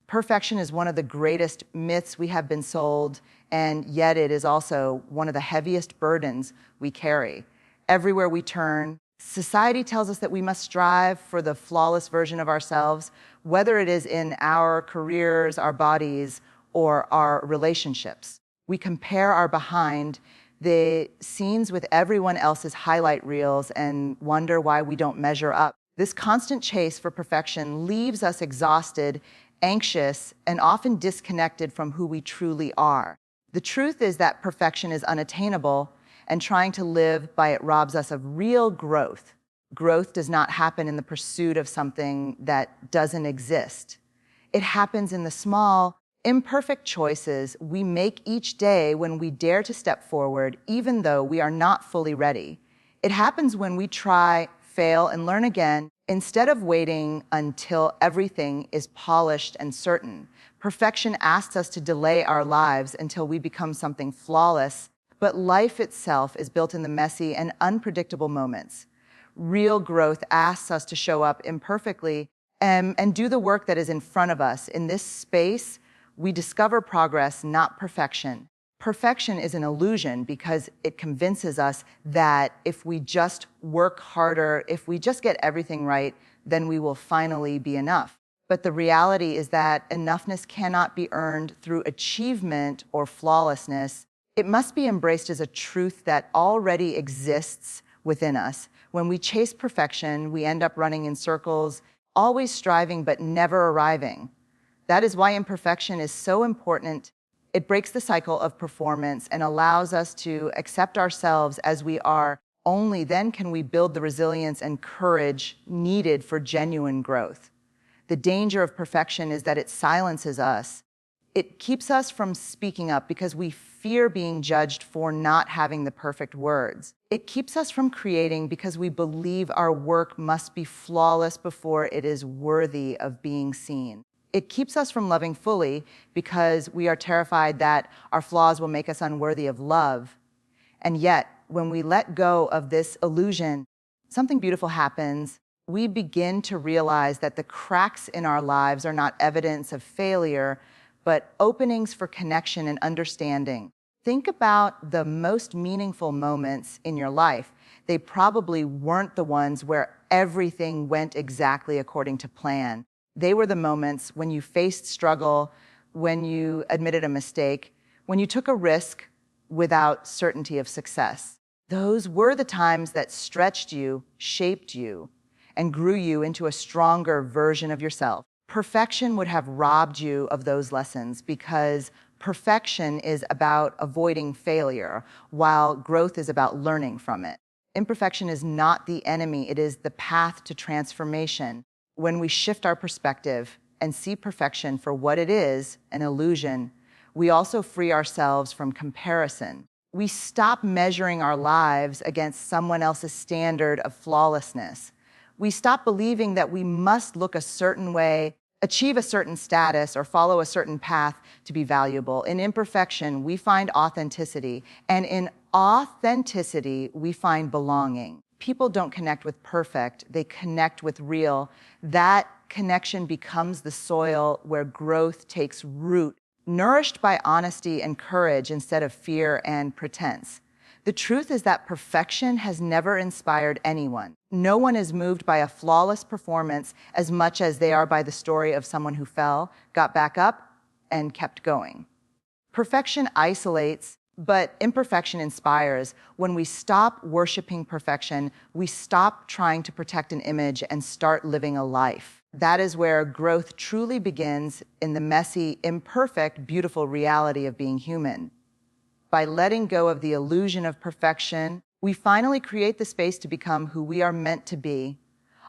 Perfection is one of the greatest myths we have been sold, and yet it is also one of the heaviest burdens we carry. Everywhere we turn, society tells us that we must strive for the flawless version of ourselves, whether it is in our careers, our bodies, or our relationships. We compare our behind the scenes with everyone else's highlight reels and wonder why we don't measure up. This constant chase for perfection leaves us exhausted, anxious, and often disconnected from who we truly are. The truth is that perfection is unattainable, and trying to live by it robs us of real growth. Growth does not happen in the pursuit of something that doesn't exist. It happens in the small, imperfect choices we make each day when we dare to step forward, even though we are not fully ready. It happens when we try, fail, and learn again, instead of waiting until everything is polished and certain. Perfection asks us to delay our lives until we become something flawless, but life itself is built in the messy and unpredictable moments. Real growth asks us to show up imperfectly and do the work that is in front of us. In this space, we discover progress, not perfection. Perfection is an illusion because it convinces us that if we just work harder, if we just get everything right, then we will finally be enough. But the reality is that enoughness cannot be earned through achievement or flawlessness. It must be embraced as a truth that already exists within us. When we chase perfection, we end up running in circles, always striving but never arriving. That is why imperfection is so important. It breaks the cycle of performance and allows us to accept ourselves as we are. Only then can we build the resilience and courage needed for genuine growth. The danger of perfection is that it silences us. It keeps us from speaking up because we fear being judged for not having the perfect words. It keeps us from creating because we believe our work must be flawless before it is worthy of being seen. It keeps us from loving fully because we are terrified that our flaws will make us unworthy of love. And yet, when we let go of this illusion, something beautiful happens. We begin to realize that the cracks in our lives are not evidence of failure, but openings for connection and understanding. Think about the most meaningful moments in your life. They probably weren't the ones where everything went exactly according to plan. They were the moments when you faced struggle, when you admitted a mistake, when you took a risk without certainty of success. Those were the times that stretched you, shaped you, and grew you into a stronger version of yourself. Perfection would have robbed you of those lessons because perfection is about avoiding failure, while growth is about learning from it. Imperfection is not the enemy, it is the path to transformation. When we shift our perspective and see perfection for what it is, an illusion, we also free ourselves from comparison. We stop measuring our lives against someone else's standard of flawlessness. We stop believing that we must look a certain way, achieve a certain status, or follow a certain path to be valuable. In imperfection, we find authenticity, and in authenticity, we find belonging. People don't connect with perfect, they connect with real. That connection becomes the soil where growth takes root, nourished by honesty and courage instead of fear and pretense. The truth is that perfection has never inspired anyone. No one is moved by a flawless performance as much as they are by the story of someone who fell, got back up, and kept going. Perfection isolates, but imperfection inspires. When we stop worshiping perfection, we stop trying to protect an image and start living a life. That is where growth truly begins, in the messy, imperfect, beautiful reality of being human. By letting go of the illusion of perfection, we finally create the space to become who we are meant to be.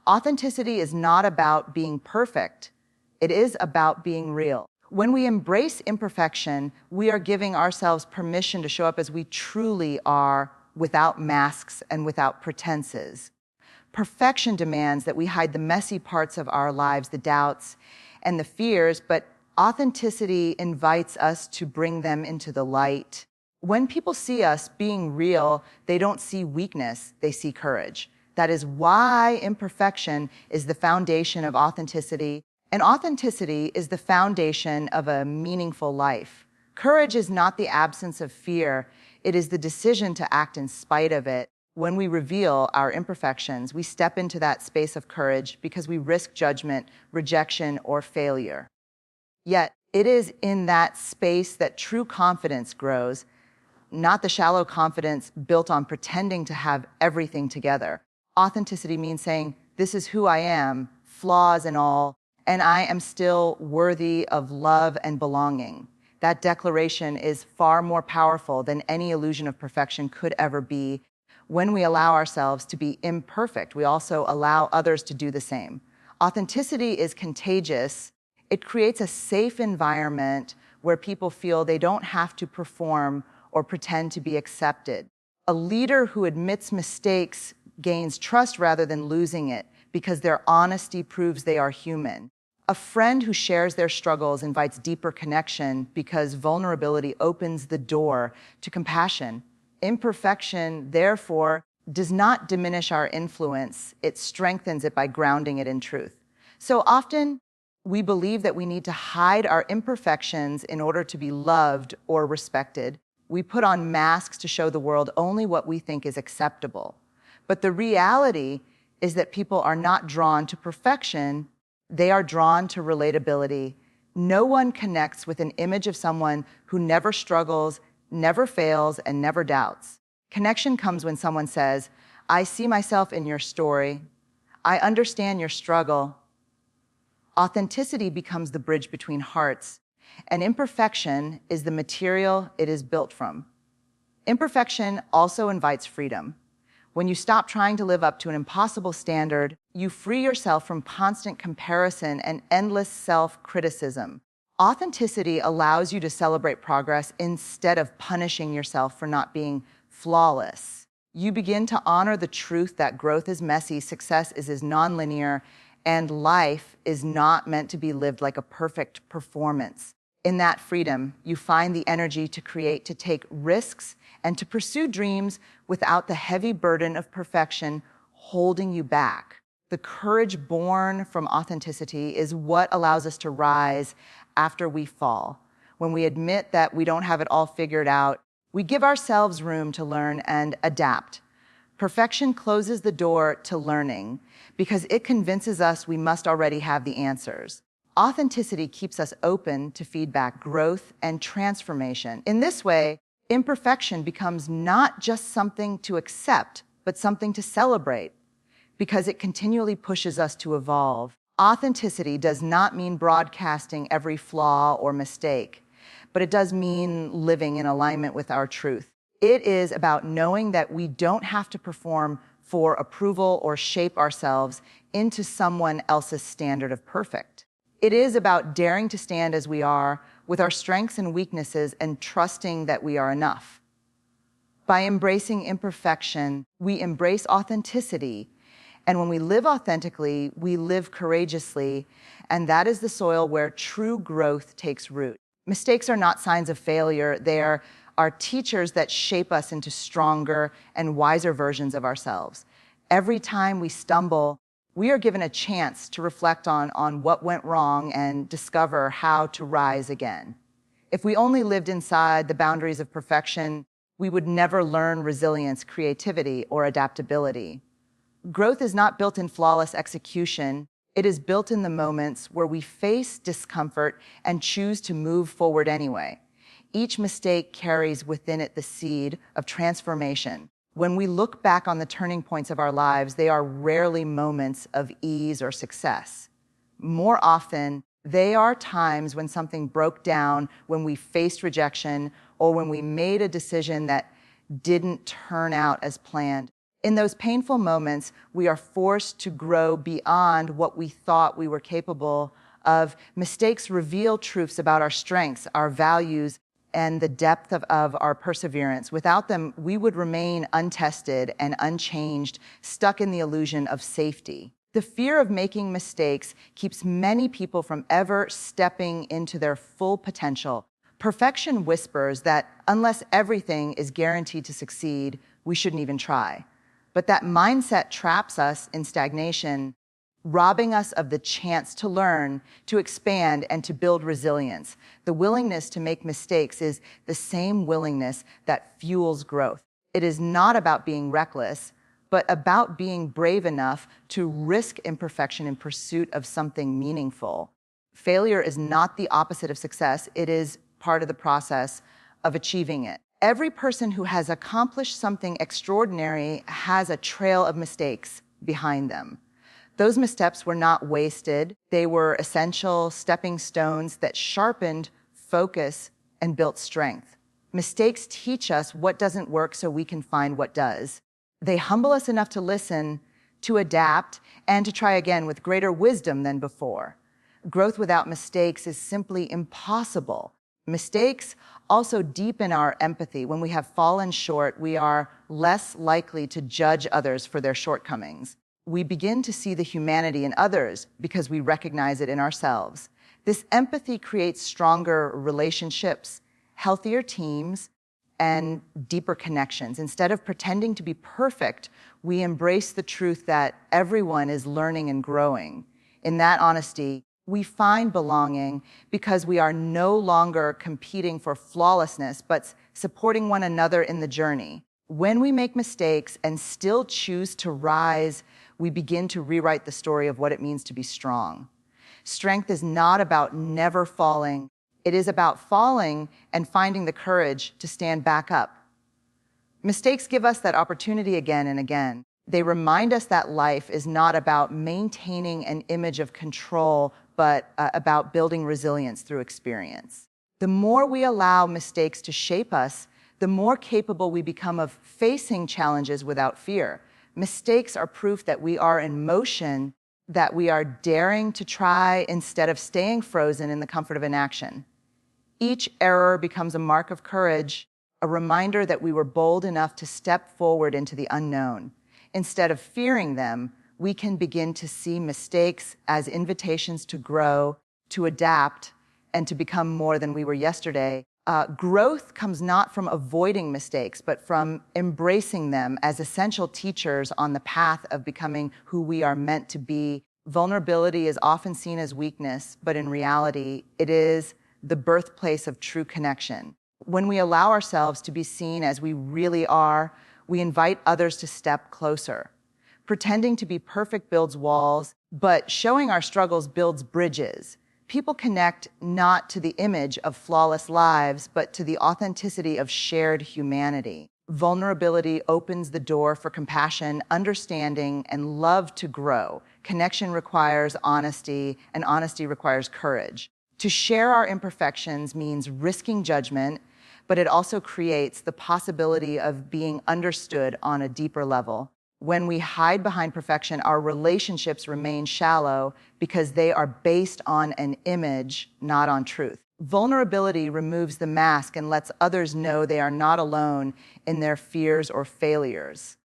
Authenticity is not about being perfect. It is about being real. When we embrace imperfection, we are giving ourselves permission to show up as we truly are, without masks and without pretenses. Perfection demands that we hide the messy parts of our lives, the doubts and the fears, but authenticity invites us to bring them into the light. When people see us being real, they don't see weakness, they see courage. That is why imperfection is the foundation of authenticity And authenticity is the foundation of a meaningful life. Courage is not the absence of fear, it is the decision to act in spite of it. When we reveal our imperfections, we step into that space of courage because we risk judgment, rejection, or failure. Yet, it is in that space that true confidence grows, not the shallow confidence built on pretending to have everything together. Authenticity means saying, "This is who I am, flaws and all, and I am still worthy of love and belonging." That declaration is far more powerful than any illusion of perfection could ever be. When we allow ourselves to be imperfect, we also allow others to do the same. Authenticity is contagious. It creates a safe environment where people feel they don't have to perform or pretend to be accepted. A leader who admits mistakes gains trust rather than losing it because their honesty proves they are human. A friend who shares their struggles invites deeper connection because vulnerability opens the door to compassion. Imperfection, therefore, does not diminish our influence. It strengthens it by grounding it in truth. So often, we believe that we need to hide our imperfections in order to be loved or respected. We put on masks to show the world only what we think is acceptable. But the reality is that people are not drawn to perfection, they are drawn to relatability. No one connects with an image of someone who never struggles, never fails, and never doubts. Connection comes when someone says, "I see myself in your story. I understand your struggle." Authenticity becomes the bridge between hearts, and imperfection is the material it is built from. Imperfection also invites freedom. When you stop trying to live up to an impossible standard, you free yourself from constant comparison and endless self-criticism. Authenticity allows you to celebrate progress instead of punishing yourself for not being flawless. You begin to honor the truth that growth is messy, success is nonlinear, and life is not meant to be lived like a perfect performance. In that freedom, you find the energy to create, to take risks, and to pursue dreams without the heavy burden of perfection holding you back. The courage born from authenticity is what allows us to rise after we fall. When we admit that we don't have it all figured out, we give ourselves room to learn and adapt. Perfection closes the door to learning because it convinces us we must already have the answers. Authenticity keeps us open to feedback, growth, and transformation. In this way, imperfection becomes not just something to accept, but something to celebrate because it continually pushes us to evolve. Authenticity does not mean broadcasting every flaw or mistake, but it does mean living in alignment with our truth. It is about knowing that we don't have to perform for approval or shape ourselves into someone else's standard of perfect. It is about daring to stand as we are, with our strengths and weaknesses, and trusting that we are enough. By embracing imperfection, we embrace authenticity. And when we live authentically, we live courageously, and that is the soil where true growth takes root. Mistakes are not signs of failure. They are teachers that shape us into stronger and wiser versions of ourselves. Every time we stumble, we are given a chance to reflect on what went wrong and discover how to rise again. If we only lived inside the boundaries of perfection, we would never learn resilience, creativity, or adaptability. Growth is not built in flawless execution. It is built in the moments where we face discomfort and choose to move forward anyway. Each mistake carries within it the seed of transformation. When we look back on the turning points of our lives, they are rarely moments of ease or success. More often, they are times when something broke down, when we faced rejection, or when we made a decision that didn't turn out as planned. In those painful moments, we are forced to grow beyond what we thought we were capable of. Mistakes reveal truths about our strengths, our values, and the depth of our perseverance. Without them, we would remain untested and unchanged, stuck in the illusion of safety. The fear of making mistakes keeps many people from ever stepping into their full potential. Perfection whispers that unless everything is guaranteed to succeed, we shouldn't even try. But that mindset traps us in stagnation. robbing us of the chance to learn, to expand, and to build resilience. The willingness to make mistakes is the same willingness that fuels growth. It is not about being reckless, but about being brave enough to risk imperfection in pursuit of something meaningful. Failure is not the opposite of success. It is part of the process of achieving it. Every person who has accomplished something extraordinary has a trail of mistakes behind them. Those missteps were not wasted. They were essential stepping stones that sharpened focus and built strength. Mistakes teach us what doesn't work so we can find what does. They humble us enough to listen, to adapt, and to try again with greater wisdom than before. Growth without mistakes is simply impossible. Mistakes also deepen our empathy. When we have fallen short, we are less likely to judge others for their shortcomings. We begin to see the humanity in others because we recognize it in ourselves. This empathy creates stronger relationships, healthier teams, and deeper connections. Instead of pretending to be perfect, we embrace the truth that everyone is learning and growing. In that honesty, we find belonging because we are no longer competing for flawlessness, but supporting one another in the journey. When we make mistakes and still choose to rise, we begin to rewrite the story of what it means to be strong. Strength is not about never falling. It is about falling and finding the courage to stand back up. Mistakes give us that opportunity again and again. They remind us that life is not about maintaining an image of control, but about building resilience through experience. The more we allow mistakes to shape us, the more capable we become of facing challenges without fear. Mistakes are proof that we are in motion, that we are daring to try instead of staying frozen in the comfort of inaction. Each error becomes a mark of courage, a reminder that we were bold enough to step forward into the unknown. Instead of fearing them, we can begin to see mistakes as invitations to grow, to adapt, and to become more than we were yesterday. Growth comes not from avoiding mistakes, but from embracing them as essential teachers on the path of becoming who we are meant to be. Vulnerability is often seen as weakness, but in reality, it is the birthplace of true connection. When we allow ourselves to be seen as we really are, we invite others to step closer. Pretending to be perfect builds walls, but showing our struggles builds bridges. People connect not to the image of flawless lives, but to the authenticity of shared humanity. Vulnerability opens the door for compassion, understanding, and love to grow. Connection requires honesty, and honesty requires courage. To share our imperfections means risking judgment, but it also creates the possibility of being understood on a deeper level. When we hide behind perfection, our relationships remain shallow because they are based on an image, not on truth. Vulnerability removes the mask and lets others know they are not alone in their fears or failures.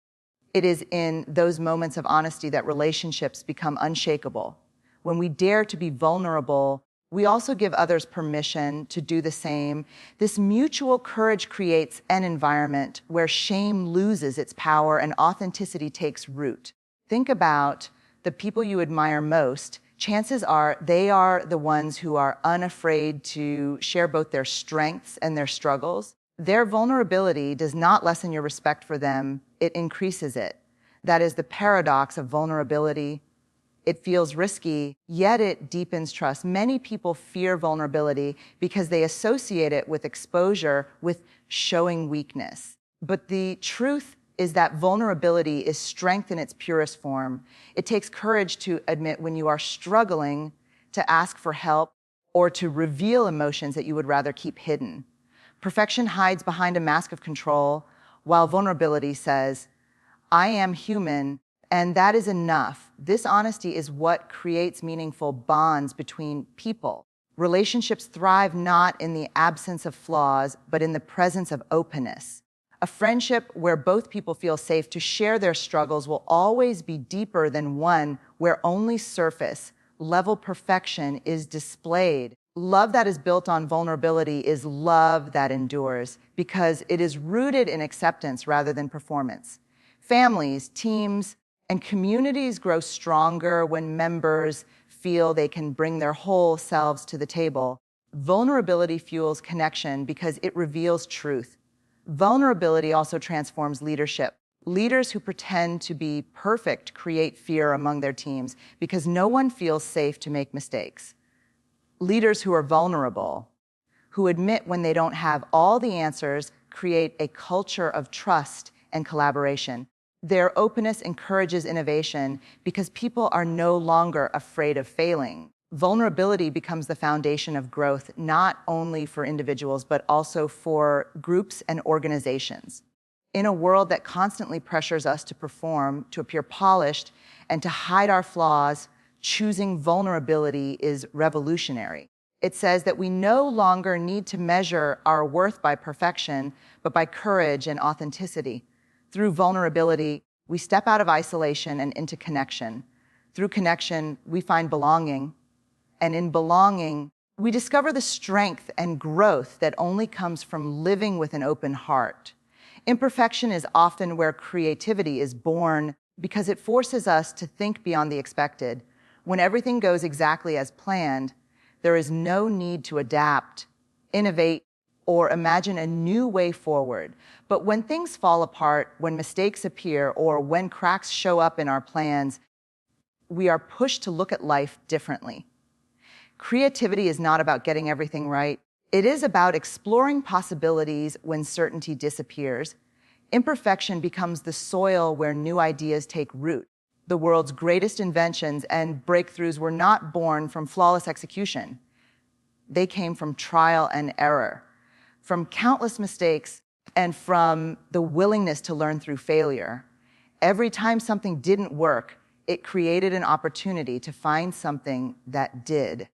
It is in those moments of honesty that relationships become unshakable. When we dare to be vulnerable, we also give others permission to do the same. This mutual courage creates an environment where shame loses its power and authenticity takes root. Think about the people you admire most. Chances are they are the ones who are unafraid to share both their strengths and their struggles. Their vulnerability does not lessen your respect for them, it increases it. That is the paradox of vulnerability. It feels risky, yet it deepens trust. Many people fear vulnerability because they associate it with exposure, with showing weakness. But the truth is that vulnerability is strength in its purest form. It takes courage to admit when you are struggling, to ask for help, or to reveal emotions that you would rather keep hidden. Perfection hides behind a mask of control, while vulnerability says, I am human, and that is enough. This honesty is what creates meaningful bonds between people. Relationships thrive not in the absence of flaws, but in the presence of openness. A friendship where both people feel safe to share their struggles will always be deeper than one where only surface level perfection is displayed. Love that is built on vulnerability is love that endures because it is rooted in acceptance rather than performance. Families, teams, And communities grow stronger when members feel they can bring their whole selves to the table. Vulnerability fuels connection because it reveals truth. Vulnerability also transforms leadership. Leaders who pretend to be perfect create fear among their teams because no one feels safe to make mistakes. Leaders who are vulnerable, who admit when they don't have all the answers, create a culture of trust and collaboration. Their openness encourages innovation because people are no longer afraid of failing. Vulnerability becomes the foundation of growth, not only for individuals, but also for groups and organizations. In a world that constantly pressures us to perform, to appear polished, and to hide our flaws, choosing vulnerability is revolutionary. It says that we no longer need to measure our worth by perfection, but by courage and authenticity. Through vulnerability, we step out of isolation and into connection. Through connection, we find belonging. And in belonging, we discover the strength and growth that only comes from living with an open heart. Imperfection is often where creativity is born because it forces us to think beyond the expected. When everything goes exactly as planned, there is no need to adapt, innovate, or imagine a new way forward. But when things fall apart, when mistakes appear, or when cracks show up in our plans, we are pushed to look at life differently. Creativity is not about getting everything right. It is about exploring possibilities when certainty disappears. Imperfection becomes the soil where new ideas take root. The world's greatest inventions and breakthroughs were not born from flawless execution. They came from trial and error, from countless mistakes, and from the willingness to learn through failure. Every time something didn't work, it created an opportunity to find something that did.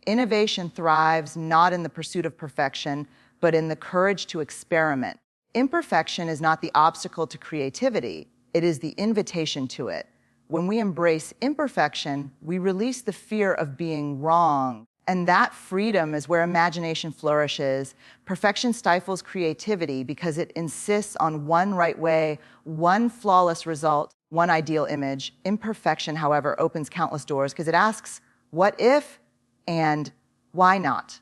Innovation thrives not in the pursuit of perfection, but in the courage to experiment. Imperfection is not the obstacle to creativity, it is the invitation to it. When we embrace imperfection, we release the fear of being wrong. And that freedom is where imagination flourishes. Perfection stifles creativity because it insists on one right way, one flawless result, one ideal image. Imperfection, however, opens countless doors because it asks, what if and why not?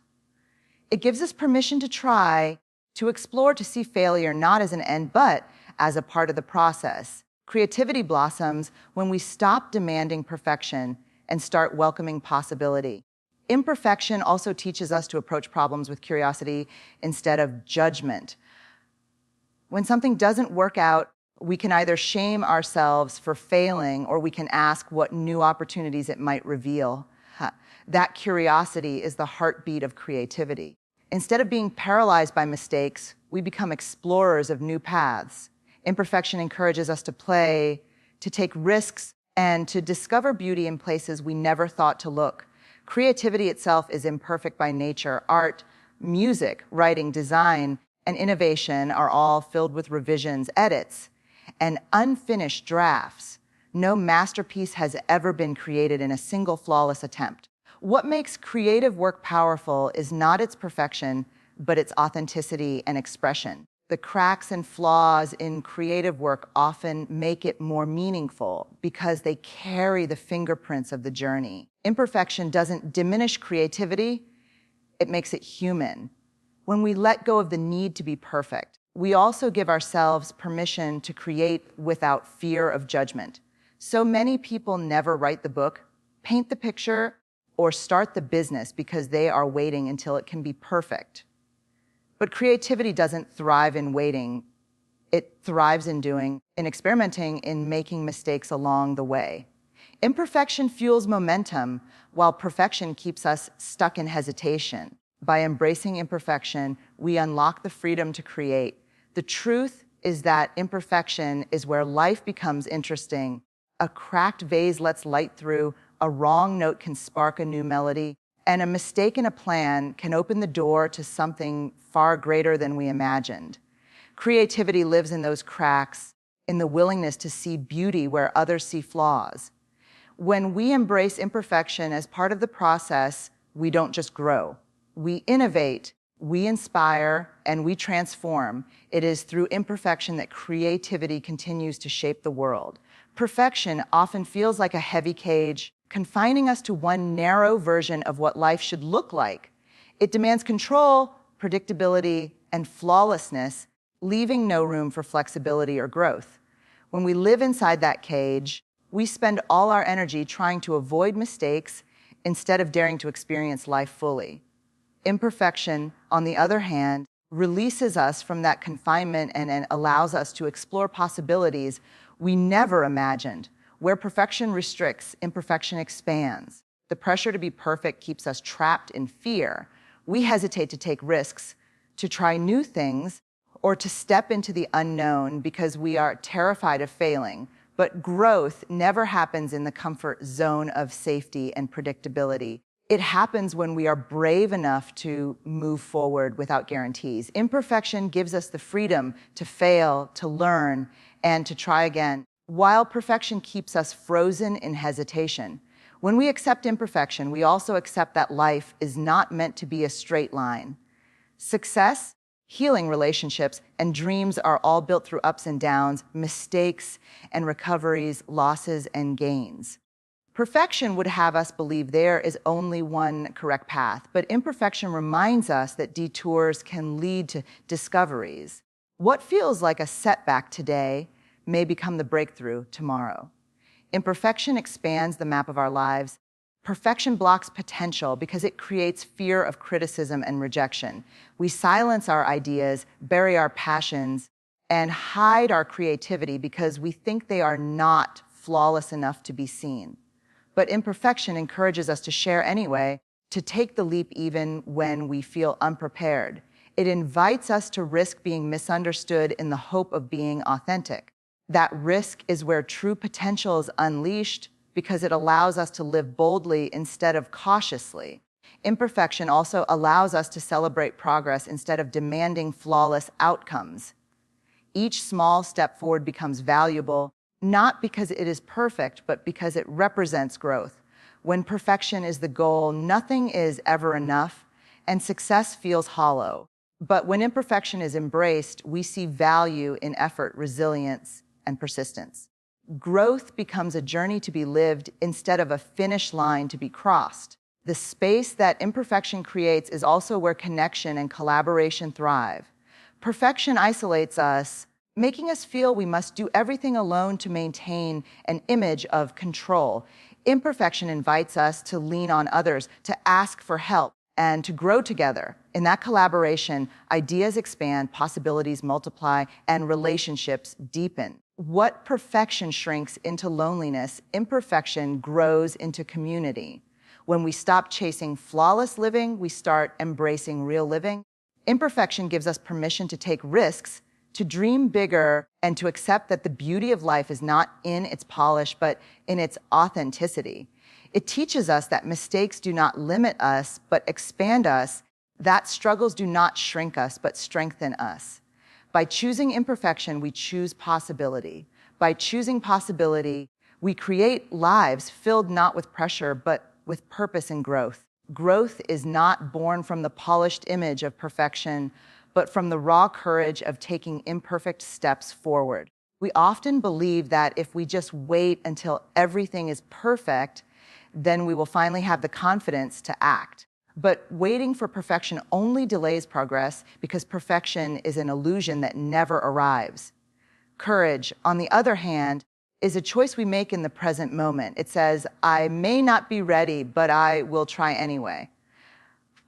It gives us permission to try, to explore, to see failure not as an end, but as a part of the process. Creativity blossoms when we stop demanding perfection and start welcoming possibility. Imperfection also teaches us to approach problems with curiosity instead of judgment. When something doesn't work out, we can either shame ourselves for failing or we can ask what new opportunities it might reveal. That curiosity is the heartbeat of creativity. Instead of being paralyzed by mistakes, we become explorers of new paths. Imperfection encourages us to play, to take risks, and to discover beauty in places we never thought to look. Creativity itself is imperfect by nature. Art, music, writing, design, and innovation are all filled with revisions, edits, and unfinished drafts. No masterpiece has ever been created in a single flawless attempt. What makes creative work powerful is not its perfection, but its authenticity and expression. The cracks and flaws in creative work often make it more meaningful because they carry the fingerprints of the journey. Imperfection doesn't diminish creativity, it makes it human. When we let go of the need to be perfect, we also give ourselves permission to create without fear of judgment. So many people never write the book, paint the picture, or start the business because they are waiting until it can be perfect. But creativity doesn't thrive in waiting. It thrives in doing, in experimenting, in making mistakes along the way. Imperfection fuels momentum, while perfection keeps us stuck in hesitation. By embracing imperfection, we unlock the freedom to create. The truth is that imperfection is where life becomes interesting. A cracked vase lets light through, a wrong note can spark a new melody, and a mistake in a plan can open the door to something far greater than we imagined. Creativity lives in those cracks, in the willingness to see beauty where others see flaws. When we embrace imperfection as part of the process, we don't just grow. We innovate, we inspire, and we transform. It is through imperfection that creativity continues to shape the world. Perfection often feels like a heavy cage, confining us to one narrow version of what life should look like. It demands control, predictability, and flawlessness, leaving no room for flexibility or growth. When we live inside that cage, we spend all our energy trying to avoid mistakes instead of daring to experience life fully. Imperfection, on the other hand, releases us from that confinement and allows us to explore possibilities we never imagined. Where perfection restricts, imperfection expands. The pressure to be perfect keeps us trapped in fear. We hesitate to take risks, to try new things, or to step into the unknown because we are terrified of failing. But growth never happens in the comfort zone of safety and predictability. It happens when we are brave enough to move forward without guarantees. Imperfection gives us the freedom to fail, to learn, and to try again, while perfection keeps us frozen in hesitation. When we accept imperfection, we also accept that life is not meant to be a straight line. Success, healing relationships, and dreams are all built through ups and downs, mistakes and recoveries, losses and gains. Perfection would have us believe there is only one correct path, but imperfection reminds us that detours can lead to discoveries. What feels like a setback today may become the breakthrough tomorrow. Imperfection expands the map of our lives. Perfection blocks potential because it creates fear of criticism and rejection. We silence our ideas, bury our passions, and hide our creativity because we think they are not flawless enough to be seen. But imperfection encourages us to share anyway, to take the leap even when we feel unprepared. It invites us to risk being misunderstood in the hope of being authentic. That risk is where true potential is unleashed because it allows us to live boldly instead of cautiously. Imperfection also allows us to celebrate progress instead of demanding flawless outcomes. Each small step forward becomes valuable, not because it is perfect, but because it represents growth. When perfection is the goal, nothing is ever enough, and success feels hollow. But when imperfection is embraced, we see value in effort, resilience, and persistence. Growth becomes a journey to be lived instead of a finish line to be crossed. The space that imperfection creates is also where connection and collaboration thrive. Perfection isolates us, making us feel we must do everything alone to maintain an image of control. Imperfection invites us to lean on others, to ask for help, and to grow together. In that collaboration, ideas expand, possibilities multiply, and relationships deepen. What perfection shrinks into loneliness, imperfection grows into community. When we stop chasing flawless living, we start embracing real living. Imperfection gives us permission to take risks, to dream bigger, and to accept that the beauty of life is not in its polish, but in its authenticity. It teaches us that mistakes do not limit us, but expand us, that struggles do not shrink us, but strengthen us. By choosing imperfection, we choose possibility. By choosing possibility, we create lives filled not with pressure, but with purpose and growth. Growth is not born from the polished image of perfection, but from the raw courage of taking imperfect steps forward. We often believe that if we just wait until everything is perfect, then we will finally have the confidence to act. But waiting for perfection only delays progress because perfection is an illusion that never arrives. Courage, on the other hand, is a choice we make in the present moment. It says, I may not be ready, but I will try anyway.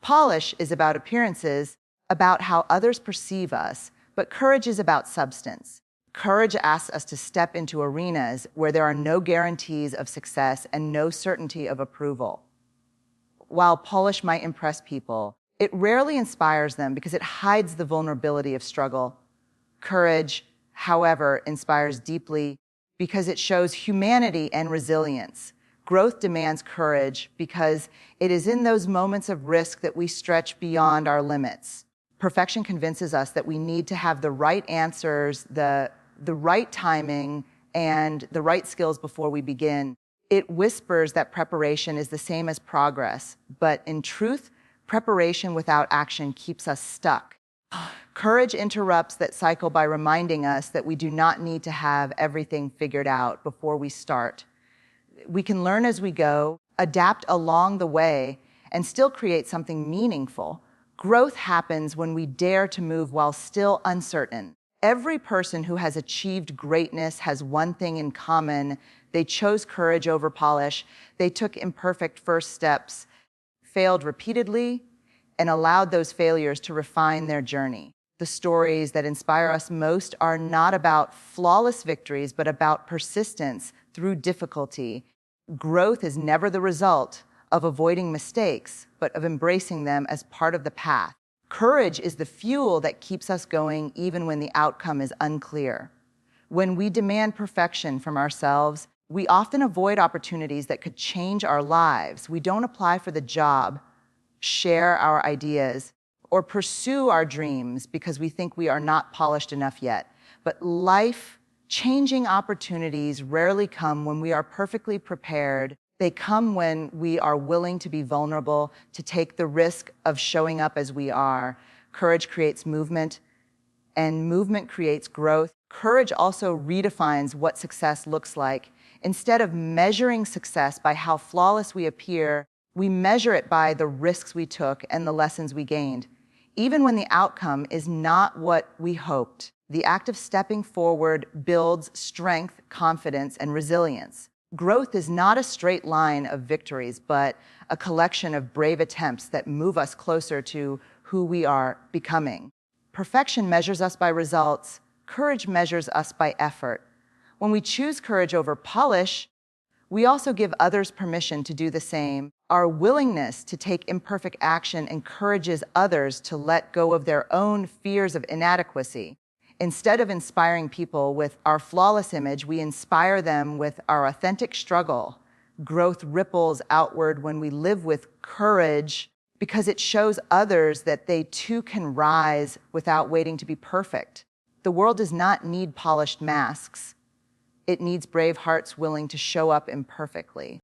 Polish is about appearances, about how others perceive us, but courage is about substance. Courage asks us to step into arenas where there are no guarantees of success and no certainty of approval. While polish might impress people, it rarely inspires them because it hides the vulnerability of struggle. Courage, however, inspires deeply because it shows humanity and resilience. Growth demands courage because it is in those moments of risk that we stretch beyond our limits. Perfection convinces us that we need to have the right answers, the right timing, and the right skills before we begin. It whispers that preparation is the same as progress, but in truth, preparation without action keeps us stuck. Courage interrupts that cycle by reminding us that we do not need to have everything figured out before we start. We can learn as we go, adapt along the way, and still create something meaningful. Growth happens when we dare to move while still uncertain. Every person who has achieved greatness has one thing in common. They chose courage over polish. They took imperfect first steps, failed repeatedly, and allowed those failures to refine their journey. The stories that inspire us most are not about flawless victories, but about persistence through difficulty. Growth is never the result of avoiding mistakes, but of embracing them as part of the path. Courage is the fuel that keeps us going even when the outcome is unclear. When we demand perfection from ourselves, we often avoid opportunities that could change our lives. We don't apply for the job, share our ideas, or pursue our dreams because we think we are not polished enough yet. But life-changing opportunities rarely come when we are perfectly prepared. They come when we are willing to be vulnerable, to take the risk of showing up as we are. Courage creates movement, and movement creates growth. Courage also redefines what success looks like. Instead of measuring success by how flawless we appear, we measure it by the risks we took and the lessons we gained. Even when the outcome is not what we hoped, the act of stepping forward builds strength, confidence, and resilience. Growth is not a straight line of victories, but a collection of brave attempts that move us closer to who we are becoming. Perfection measures us by results. Courage measures us by effort. When we choose courage over polish, we also give others permission to do the same. Our willingness to take imperfect action encourages others to let go of their own fears of inadequacy. Instead of inspiring people with our flawless image, we inspire them with our authentic struggle. Growth ripples outward when we live with courage because it shows others that they too can rise without waiting to be perfect. The world does not need polished masks. It needs brave hearts willing to show up imperfectly.